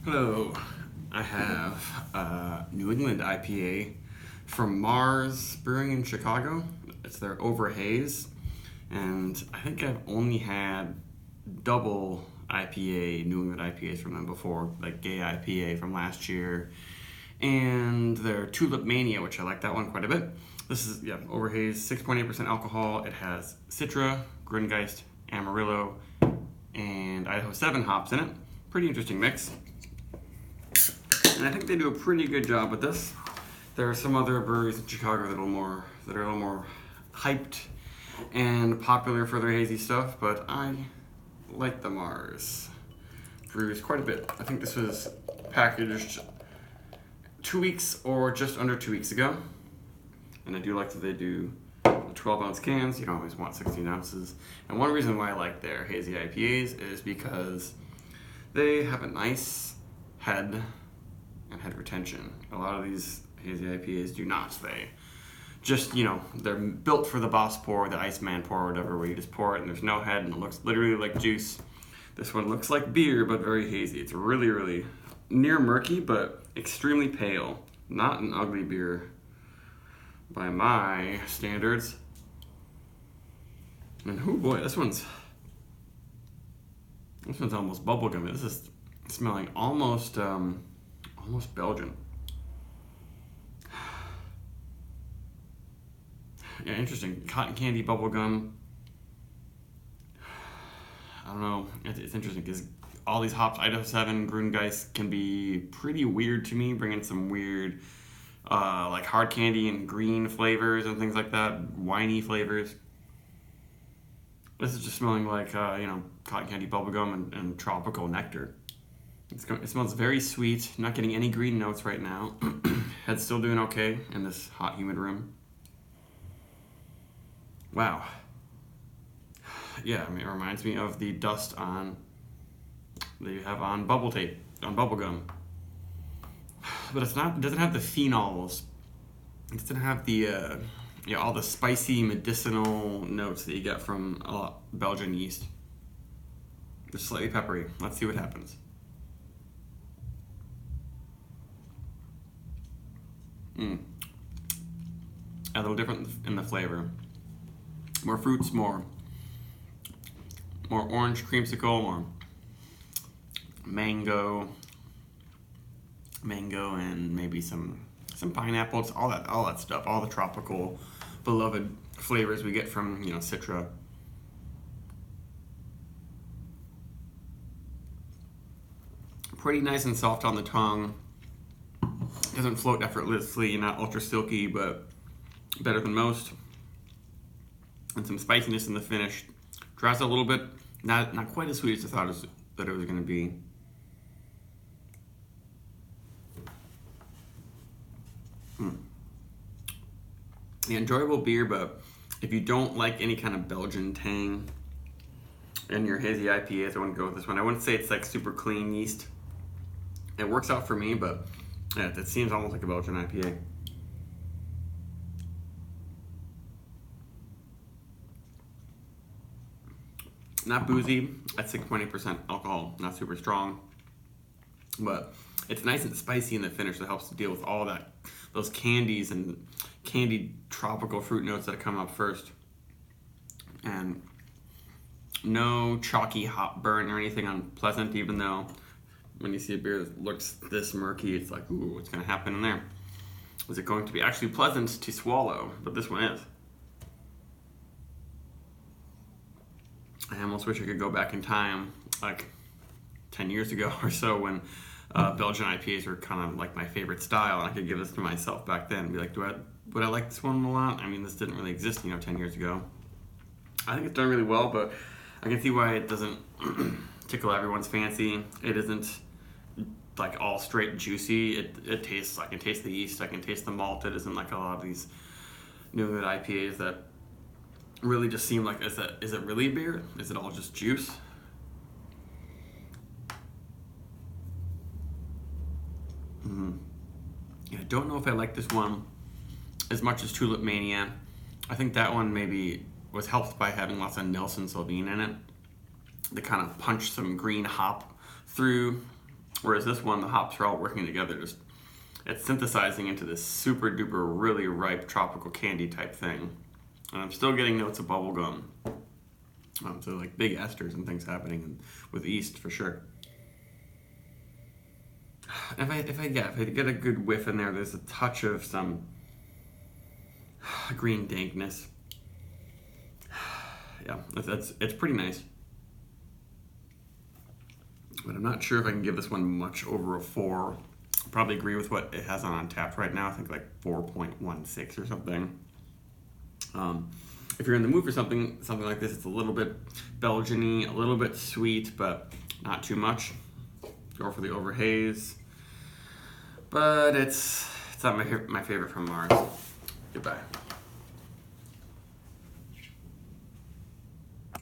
Hello, I have a New England IPA from Marz Brewing in Chicago. It's their Overhaze, and I think I've only had double IPA, New England IPAs from them before, like Gay IPA from last year, and their Tulip Mania, which I like that one quite a bit. This is, Overhaze, 6.8% alcohol. It has Citra, Grüngeist, Amarillo, and Idaho 7 hops in it. Pretty interesting mix. And I think they do a pretty good job with this. There are some other breweries in Chicago that are a little more hyped and popular for their hazy stuff, but I like the Marz brews quite a bit. I think this was packaged 2 weeks or just under 2 weeks ago. And I do like that they do the 12-ounce cans. You don't always want 16 ounces. And one reason why I like their hazy IPAs is because they have a nice head and head retention. A lot of these hazy IPAs do not. They just, they're built for the boss pour, the Iceman pour, whatever, where you just pour it and there's no head and it looks literally like juice. This one looks like beer, but very hazy. It's really, really near murky, but extremely pale. Not an ugly beer by my standards. And oh boy, this one's almost bubblegummy. This is smelling almost Belgian. Yeah, interesting. Cotton candy, bubblegum. I don't know. It's interesting because all these hops, Idaho 7, Grüngeist, can be pretty weird to me, bringing some weird, like hard candy and green flavors and things like that, winey flavors. This is just smelling like, cotton candy, bubblegum, and tropical nectar. It smells very sweet. Not getting any green notes right now. Head's still doing okay in this hot, humid room. Wow. Yeah, it reminds me of the dust that you have on bubble tape, on bubble gum. But it doesn't have the phenols. It doesn't have the, all the spicy medicinal notes that you get from Belgian yeast. Just slightly peppery. Let's see what happens. A little different in the flavor. More fruits, more orange creamsicle, more mango, and maybe some pineapples, all that stuff, all the tropical beloved flavors we get from Citra. Pretty nice and soft on the tongue. Doesn't float effortlessly, not ultra silky, but better than most. And some spiciness in the finish. Dries a little bit, not quite as sweet as I thought that it was going to be. Yeah, enjoyable beer, but if you don't like any kind of Belgian tang in your hazy IPAs, I wouldn't go with this one. I wouldn't say it's like super clean yeast. It works out for me, but yeah, it seems almost like a Belgian IPA. Not boozy, at 6.8% alcohol, not super strong, but it's nice and spicy in the finish that helps to deal with all those candies and candied tropical fruit notes that come up first. And no chalky hop burn or anything unpleasant, even though when you see a beer that looks this murky, it's like, ooh, what's going to happen in there? Is it going to be actually pleasant to swallow? But this one is. I almost wish I could go back in time, like 10 years ago or so, when Belgian IPAs were kind of like my favorite style, and I could give this to myself back then and be like, would I like this one a lot? I mean, this didn't really exist, 10 years ago. I think it's done really well, but I can see why it doesn't tickle everyone's fancy. It isn't like all straight juicy. It tastes, I can taste the yeast, I can taste the malt. It isn't like a lot of these New England IPAs that really just seem like, is it really beer? Is it all just juice? Yeah, I don't know if I like this one as much as Tulip Mania. I think that one maybe was helped by having lots of Nelson Sauvin in it. They kind of punch some green hop through Whereas this one, the hops are all working together. Just it's synthesizing into this super duper really ripe tropical candy type thing. And I'm still getting notes of bubblegum. So like big esters and things happening with yeast for sure. If I get a good whiff in there, there's a touch of some green dankness. Yeah, it's pretty nice. But I'm not sure if I can give this one much over a 4. I'll probably agree with what it has on Untappd right now. I think like 4.16 or something. If you're in the mood for something like this, it's a little bit Belgian-y, a little bit sweet, but not too much. Go for the Overhaze. But it's not my favorite from Marz. Goodbye.